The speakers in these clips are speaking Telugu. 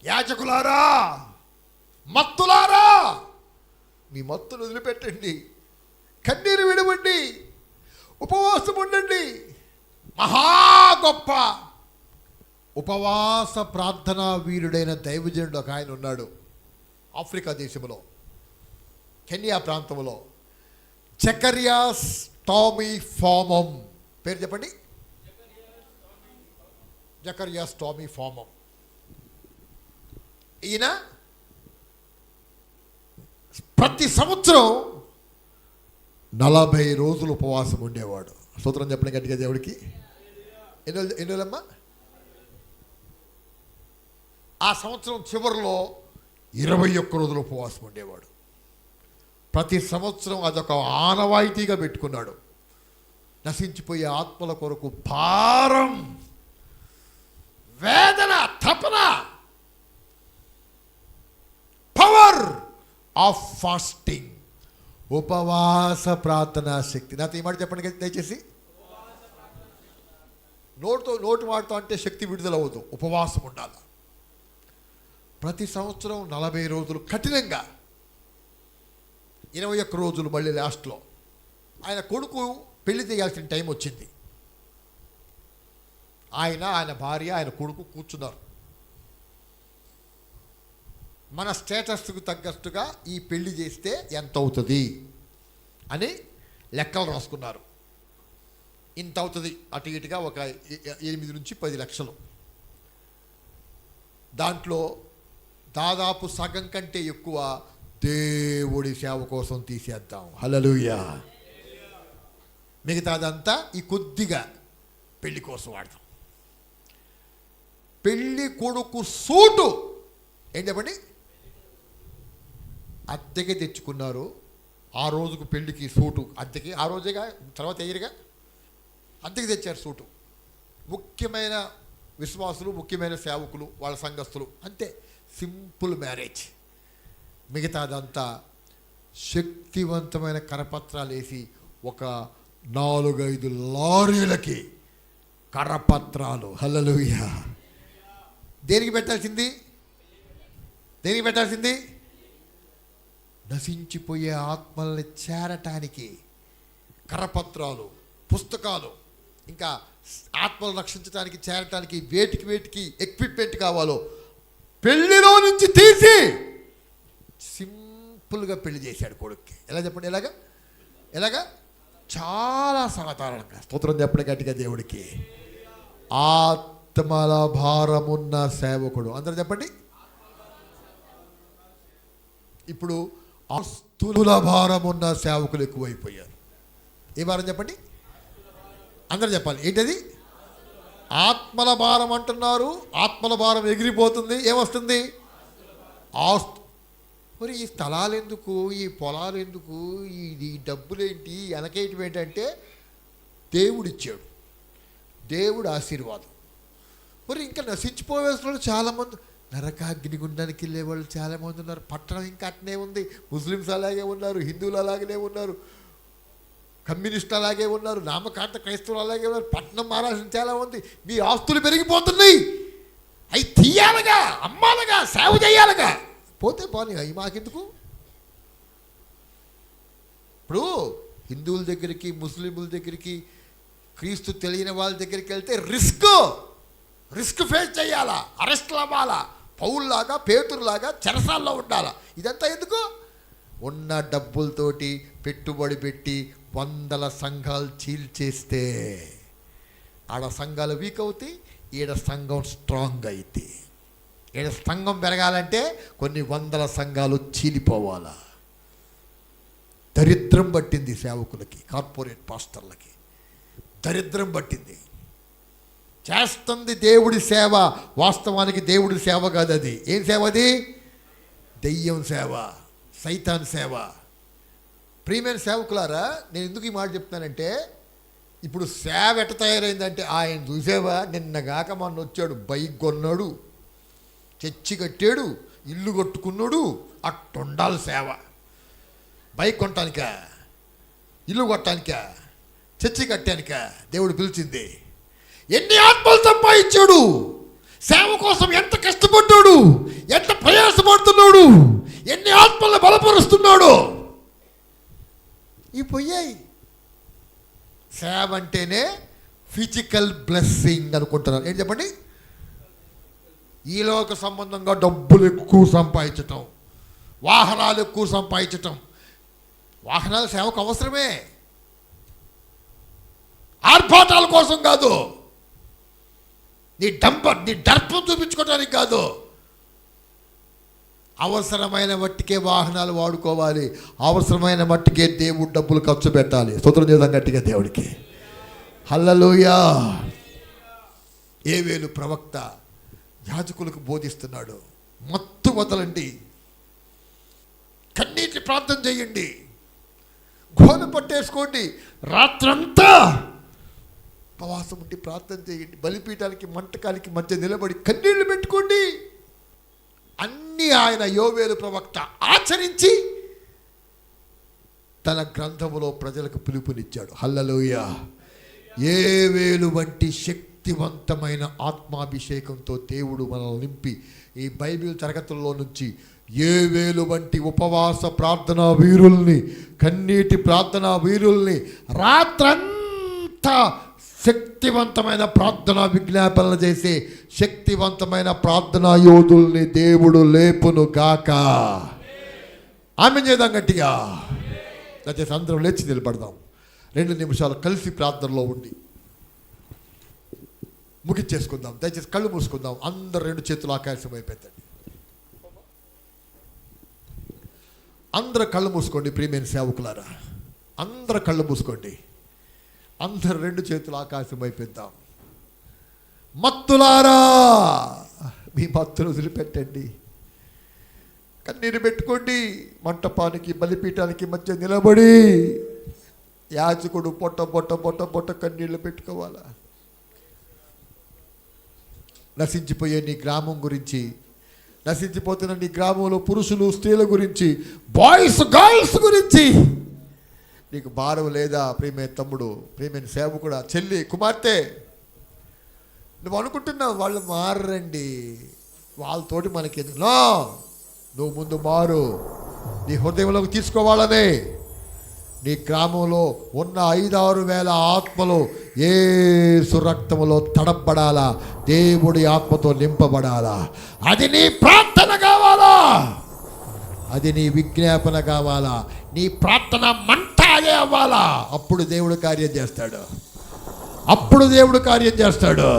యాజకులారా, మత్తులారా, మీ మత్తును వదిలిపెట్టండి, కన్నీరు విడవండి, ఉపవాసం ఉండండి. మహా గొప్ప ఉపవాస ప్రార్థనా వీరుడైన దైవజనుడు ఒక ఆయన ఉన్నాడు ఆఫ్రికా దేశంలో, కెన్యా ప్రాంతంలో. జకర్యాస్ టామీ ఫామమ్. పేరు చెప్పండి. జకర్యాస్ టామీ ఫామమ్. ఈయన ప్రతి సంవత్సరం 40 రోజులు ఉపవాసం ఉండేవాడు. స్తోత్రం చెప్పండి గట్టిగా దేవుడికి. ఎన్ని రోజులమ్మా? ఆ సంవత్సరం చివరిలో 21 రోజులు ఉపవాసం ఉండేవాడు. ప్రతి సంవత్సరం అదొక ఆనవాయితీగా పెట్టుకున్నాడు. నశించిపోయే ఆత్మల కొరకు భారం, వేదన, తపన, పవర్ ఆఫ్ ఫాస్టింగ్, ఉపవాస ప్రార్థనా శక్తి. నాతో ఈ మాట చెప్పండి దయచేసి. నోటు మాటతో అంటే శక్తి విడుదల అవ్వదు, ఉపవాసం ఉండాలి. ప్రతి సంవత్సరం 40 రోజులు కఠినంగా, 21 రోజులు మళ్ళీ లాస్ట్లో. ఆయన కొడుకు పెళ్లి చేయాల్సిన టైం వచ్చింది. ఆయన భార్య, ఆయన కొడుకు కూర్చున్నారు. మన స్టేటస్కు తగ్గట్టుగా ఈ పెళ్లి చేస్తే ఎంత అవుతుంది అని లెక్కలు రాసుకున్నారు. ఇంత అవుతుంది, అటు ఇటుగా ఒక 8 నుంచి 10 లక్షలు. దాంట్లో దాదాపు సగం కంటే ఎక్కువ దేవుడి సేవ కోసం తీసేద్దాం. హల్లెలూయా. మిగతాదంతా ఈ కొద్దిగా పెళ్లి కోసం వాడతాం. పెళ్లి కొడుకు సూటు ఏం చెప్పండి, అద్దెకి తెచ్చుకున్నారు. ఆ రోజుకు పెళ్లికి సూటు అద్దెకి, ఆ రోజేగా, తర్వాత ఎయ్యరుగా, అద్దెకి తెచ్చారు సూటు. ముఖ్యమైన విశ్వాసులు, ముఖ్యమైన సేవకులు, వాళ్ళ సంఘస్థులు, అంతే. Simple marriage. మిగతాదంతా శక్తివంతమైన కరపత్రాలు వేసి ఒక 4-5 లారీలకి కరపత్రాలు. హల్లెలూయా. దేనికి పెట్టాల్సింది? నశించిపోయే ఆత్మల్ని చేరటానికి కరపత్రాలు, పుస్తకాలు, ఇంకా ఆత్మలు రక్షించడానికి, చేరటానికి వేటికి ఎక్విప్మెంట్ కావాలో పెళ్లిలో నుంచి తీసి సింపుల్గా పెళ్లి చేశాడు కొడుక్కి. ఎలా చెప్పండి? ఎలాగా? చాలా సాధారణంగా. స్తోత్రం చెప్పండి గట్టిగా దేవుడికి. ఆత్మల భారమున్న సేవకుడు. అందరూ చెప్పండి. ఇప్పుడు ఆస్తుల భారమున్న సేవకులు ఎక్కువైపోయారు. ఏ భారం చెప్పండి? అందరూ చెప్పాలి. ఏంటది? ఆత్మల భారం అంటున్నారు. ఆత్మల భారం ఎగిరిపోతుంది. ఏమొస్తుంది? మరి ఈ స్థలాలు ఎందుకు, ఈ పొలాలు ఎందుకు, ఈ డబ్బులేంటి, వెనకేయటం ఏంటంటే దేవుడిచ్చాడు, దేవుడు ఆశీర్వాదం. మరి ఇంకా నశించిపోవేసిన వాళ్ళు చాలామంది, నరకాగ్ని గుండానికి వెళ్ళే వాళ్ళు చాలామంది ఉన్నారు. పట్టణం ఇంకా అట్నే ఉంది. ముస్లిమ్స్ అలాగే ఉన్నారు, హిందువులు అలాగనే ఉన్నారు, కమ్యూనిస్టులు అలాగే ఉన్నారు, నామకాంత క్రైస్తవులు అలాగే ఉన్నారు. పట్టణం మారాల్సిన చాలా ఉంది. మీ ఆస్తులు పెరిగిపోతున్నాయి. అవి తీయాలగా, అమ్మాలగా, సేవ చేయాలగా. పోతే పోనీ, అవి మాకెందుకు? ఇప్పుడు హిందువుల దగ్గరికి, ముస్లింల దగ్గరికి, క్రీస్తు తెలియని వాళ్ళ దగ్గరికి వెళ్తే రిస్క్ ఫేస్ చేయాలా, అరెస్టులు అవ్వాలా, పౌల్లాగా, పేతురులాగా చెరసాల్లో ఉండాలా. ఇదంతా ఎందుకు? ఉన్న డబ్బులతోటి పెట్టుబడి పెట్టి 100 సంఘాలు చీల్చేస్తే ఆడ సంఘాలు వీక్ అవుతాయి, ఈడ సంఘం స్ట్రాంగ్ అయితే. ఈడ సంఘం పెరగాలంటే కొన్ని 100 సంఘాలు చీలిపోవాలా. దరిద్రం పట్టింది సేవకులకి, కార్పొరేట్ పాస్టర్లకి దరిద్రం పట్టింది. చేస్తుంది దేవుడి సేవ, వాస్తవానికి దేవుడి సేవ కాదు అది. ఏం సేవ అది? దెయ్యం సేవ, సైతాన్ సేవ. ప్రియమైన సేవకులారా, నేను ఎందుకు ఈ మాట చెప్తానంటే, ఇప్పుడు సేవ ఎట్ట తయారైందంటే, ఆయన చూసేవా, నిన్నగాక మొన్న వచ్చాడు, బైక్ కొన్నాడు, చర్చి కట్టాడు, ఇల్లు కట్టుకున్నాడు, అట్టుండాలి సేవ. బైక్ కొనటానిక, ఇల్లు కొట్టడానిక, చర్చి కట్టానిక దేవుడు పిలిచింది? ఎన్ని ఆత్మలు సంపాదించాడు, సేవ కోసం ఎంత కష్టపడ్డాడు, ఫిజికల్ బ్లెస్సింగ్ అనుకుంటున్నారు. ఏంటి చెప్పండి? ఈలోక సంబంధంగా డబ్బులు ఎక్కువ సంపాదించటం, వాహనాలు ఎక్కువ సంపాదించటం. వాహనాలు సేవకు అవసరమే, ఆర్భాటాల కోసం కాదు, నీ దర్పం చూపించుకోవడానికి కాదు. అవసరమైన మట్టికే వాహనాలు వాడుకోవాలి, అవసరమైన మట్టికే దేవుడు డబ్బులు ఖర్చు పెట్టాలి. స్తోత్రం చేద్దాం గట్టిగా దేవుడికి. హల్లెలూయా. యోవేలు ప్రవక్త యాజకులకు బోధిస్తున్నాడు. మత్తు వదలండి, కన్నీటి ప్రార్థన చేయండి, గోన పట్టేసుకోండి, రాత్రంతా ఉపవాసం ఉండి ప్రార్థన చేయండి, బలిపీఠానికి మంటకానికి మధ్య నిలబడి కన్నీళ్లు పెట్టుకోండి. అన్నీ ఆయన యోవేలు ప్రవక్త ఆచరించి తన గ్రంథములో ప్రజలకు పిలుపునిచ్చాడు. హల్లెలూయా. యోవేలు వంటి శక్తివంతమైన ఆత్మాభిషేకంతో దేవుడు మనల్ని నింపి ఈ బైబిల్ తరగతుల్లో నుంచి యోవేలు వంటి ఉపవాస ప్రార్థనా వీరుల్ని, కన్నీటి ప్రార్థనా వీరుల్ని, రాత్రంతా శక్తివంతమైన ప్రార్థనా విజ్ఞాపనలు చేసే శక్తివంతమైన ప్రార్థనా యోధుల్ని దేవుడు లేపును గాక. ఆమె చేద్దాం గట్టిగా. దయచేసి అందరం లేచి నిలబడదాం. 2 నిమిషాలు కలిసి ప్రార్థనలో ఉండి ముగించేసుకుందాం. దయచేసి కళ్ళు మూసుకుందాం. అందరు 2 చేతులు ఆకాశం అయిపోతుంది. అందరు కళ్ళు మూసుకోండి. ప్రియమైన సేవకులారా, అందరు కళ్ళు మూసుకోండి. అందరు 2 చేతులు ఆకాశం అయిపోద్దాం. మత్తులారా, మీ మత్తులు వదిలిపెట్టండి, కన్నీరు పెట్టుకోండి. మంటపానికి బలిపీఠానికి మధ్య నిలబడి యాజకుడు పొట్ట పొట్ట పొట్ట పొట్ట కన్నీళ్ళు పెట్టుకోవాలా. నశించిపోయే నీ గ్రామం గురించి, నశించిపోతున్న నీ గ్రామంలో పురుషులు స్త్రీల గురించి, బాయ్స్ గర్ల్స్ గురించి నీకు భారం లేదా? ప్రియమైన తమ్ముడు, ప్రియమైన సేవకుడా, చెల్లి, కుమార్తె, నువ్వు అనుకుంటున్నావు వాళ్ళు మారండి, వాళ్ళతోటి మనకి నో, నువ్వు ముందు మారు. నీ హృదయంలోకి తీసుకోవాలనే నీ గ్రామంలో ఉన్న 5-6 వేల ఆత్మలు యేసు రక్తములో తడబడాలా, దేవుడి ఆత్మతో నింపబడాలా. అది నీ ప్రార్థన కావాలా, అది నీ విజ్ఞాపన కావాలా, నీ ప్రార్థన మంట అదే అవ్వాలా. అప్పుడు దేవుడు కార్యం చేస్తాడు, అప్పుడు దేవుడు కార్యం చేస్తాడు.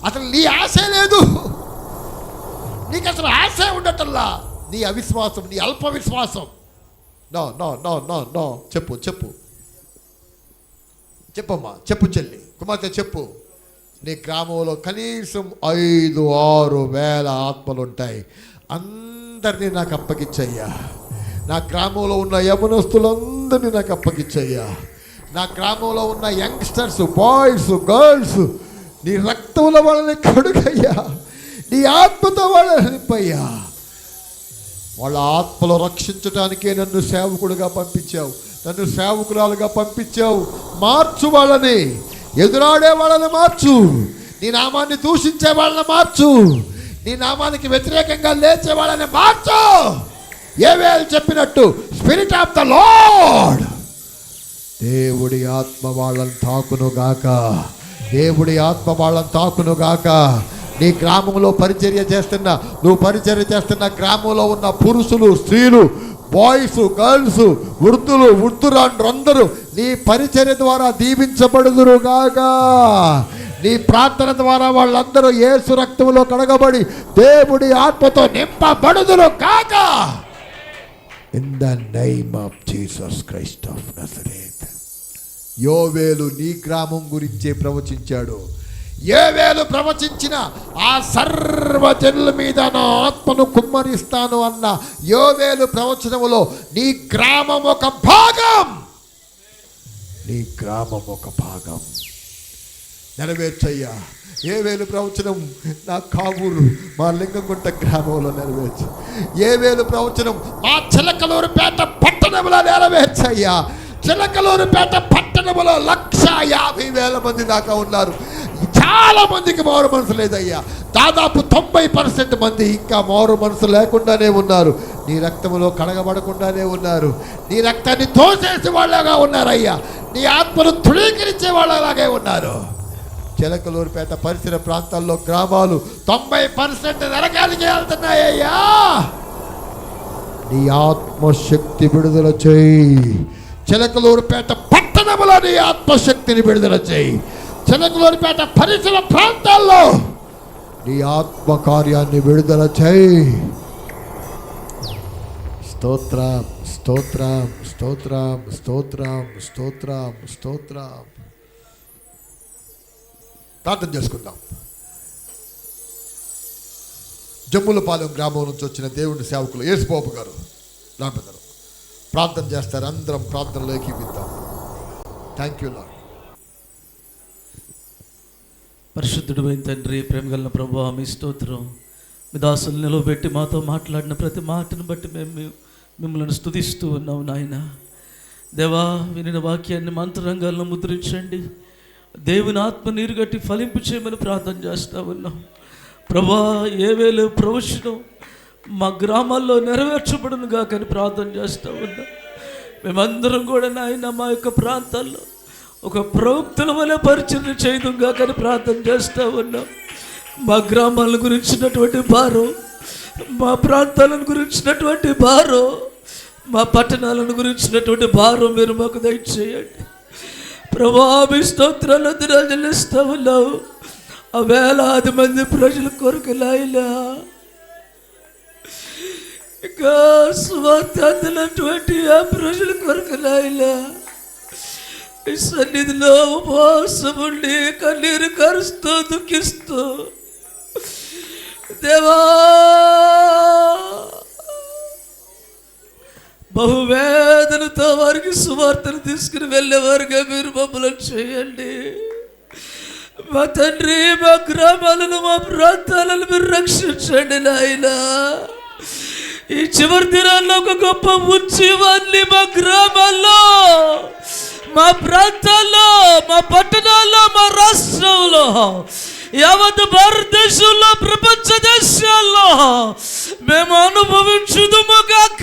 అసలు నీ ఆశ లేదు, నీకు అసలు ఆశ ఉండటల్లా. నీ అవిశ్వాసం, నీ అల్ప విశ్వాసం. No no no no no. చెప్పు చెప్పు చెప్పమ్మా, చెప్పు చెల్లి, కుమార్తె, చెప్పు. నీ గ్రామంలో కనీసం 5-6 వేల ఆత్మలు ఉంటాయి. అందరినీ నాకు అప్పగించయ్యా. నా గ్రామంలో ఉన్న యవనస్తులందరినీ నాకు అప్పగించయ్యా. నా గ్రామంలో ఉన్న యంగ్స్టర్స్, బాయ్స్, గర్ల్స్, నీ రక్తంలో వాళ్ళని కడుగయ్యా, నీ ఆత్మతో వాళ్ళని నింపయ్యా. వాళ్ళ ఆత్మలో రక్షించడానికే నన్ను సేవకుడుగా పంపించావు, నన్ను సేవకురాలుగా పంపించావు. మార్చు వాళ్ళని, ఎదురాడే వాళ్ళని మార్చు, నీ నామాన్ని దూషించే వాళ్ళని మార్చు, నీ నామానికి వ్యతిరేకంగా లేచే వాళ్ళని మార్చు. యోవేలు చెప్పినట్టు స్పిరిట్ ఆఫ్ ద లార్డ్, దేవుడి ఆత్మ వాళ్ళని తాకునుగాక, దేవుడి ఆత్మ వాళ్ళని తాకునుగాక. నీ గ్రామంలో పరిచర్య చేస్తున్న, నువ్వు పరిచర్య చేస్తున్న గ్రామంలో ఉన్న పురుషులు, స్త్రీలు, బాయ్స్, గర్ల్స్, వృద్ధులు, వృద్ధురాండ్రందరూ నీ పరిచర్య ద్వారా దీవించబడుదురుగాక. నీ ప్రార్థన ద్వారా వాళ్ళందరూ యేసు రక్తంలో కడగబడి దేవుడి ఆత్మతో నింపబడుదురుగాక. In the name of Jesus Christ of Nazareth. యోవేలు నీ గ్రామం గురించే ప్రవచించాడు. యోవేలు ప్రవచించిన ఆ సర్వజనుల మీద నా ఆత్మను కుమ్మరిస్తాను అన్న యోవేలు ప్రవచనములో నీ గ్రామం ఒక భాగం, నీ గ్రామం ఒక భాగం. నెరవేర్చయ్యా. యోవేలు ప్రవచనం నా కావూరు, మా లింగంగుంట గ్రామంలో నెరవేర్చు. యోవేలు ప్రవచనం మా చిలకలూరుపేట పట్టణంలో నెరవేర్చయ్యా. చిలకలూరుపేట పట్టణంలో 150,000 మంది దాకా ఉన్నారు. చాలా మందికి మారు మనసు లేదయ్యా. దాదాపు 90% మంది ఇంకా మారు మనసు లేకుండానే ఉన్నారు, నీ రక్తంలో కడగబడకుండానే ఉన్నారు, నీ రక్తాన్ని తోసేసి వాళ్ళగా ఉన్నారయ్యా, నీ ఆత్మను తృణీకరించే వాళ్ళలాగే ఉన్నారు. చిలకలూరుపేట పరిసర ప్రాంతాల్లో గ్రామాలు 90% నరకానికి వెళ్తున్నాయ్యా. నీ ఆత్మశక్తి విడుదల చేయి. చిలకలూరుపేట పట్టణంలో నీ ఆత్మశక్తిని విడుదల చేయి. చిలకలూరుపేట పరిసర ప్రాంతాల్లో నీ ఆత్మకార్యాన్ని విడుదల చేయి. స్తోత్రం, స్తోత్రం, స్తోత్రం, స్తోత్రం, స్తోత్రం, స్తోత్రం. ప్రార్థన చేసుకుందాం. జమ్ములపాలెం గ్రామం నుంచి వచ్చిన దేవుని సేవకులు యేసుబాబు గారు రాబెదరు ప్రార్థన చేస్తారు. అందరం ప్రార్థనలో ఏకీవిద్దాం. Thank you lord. పరిశుద్ధుడైన తండ్రి, ప్రేమగల ప్రభువా, మీ స్తోత్రం. మీ దాసులు నిలవబెట్టి మాతో మాట్లాడిన ప్రతి మాటను బట్టి మేము మిమ్మల్ని స్తుతిస్తూ ఉన్నాం నాయన. దేవా, వినిన వాక్యాన్ని మంత్రంగాలను ముద్రించండి. దేవుని ఆత్మ నీరు గట్టి ఫలింపు చేయమని ప్రార్థన చేస్తూ ఉన్నాం ప్రభా. ఏవేలు ప్రవచనం మా గ్రామాల్లో నెరవేర్చబడును గాకని ప్రార్థన చేస్తూ ఉన్నాం. మేమందరం కూడా నాయన మా యొక్క ప్రాంతాల్లో ఒక ప్రవక్తల వలె పరిచయం చేయడం గాకని ప్రార్థన చేస్తూ ఉన్నాం. మా గ్రామాల గురించినటువంటి భారం, మా ప్రాంతాలను గురించినటువంటి భారం, మా పట్టణాలను గురించినటువంటి భారం మీరు మాకు దయచేయండి ప్రభా. మీ స్తోత్రాలు చెల్లిస్తూ ఉన్నావు. ఆ వేలాది మంది ప్రజల కొరకు నాయనా, ఇంకా స్వార్థ అందినటువంటి ఆ ప్రజల కొరకు నాయనా, ఈ సన్నిధిలో ఉపవాసం ఉండి కన్నీరు కరుస్తూ దుఃఖిస్తూ దేవా బహువేదనతో వారికి సువార్తను తీసుకుని వెళ్ళేవారుగా మీరు మమ్మల్ని చేయండి. మా తండ్రి, మా గ్రామాలను, మా ప్రాంతాలను మీరు రక్షించండి నాయనా. ఈ చివరి దినాల్లో ఒక గొప్ప ఉద్యమాన్ని మా గ్రామాల్లో, మా ప్రాంతాల్లో, మా పట్టణాల్లో, మా రాష్ట్రంలో, యావత్ భారతదేశంలో, ప్రపంచ దేశాల్లో మేము అనుభవించుదుము గాక.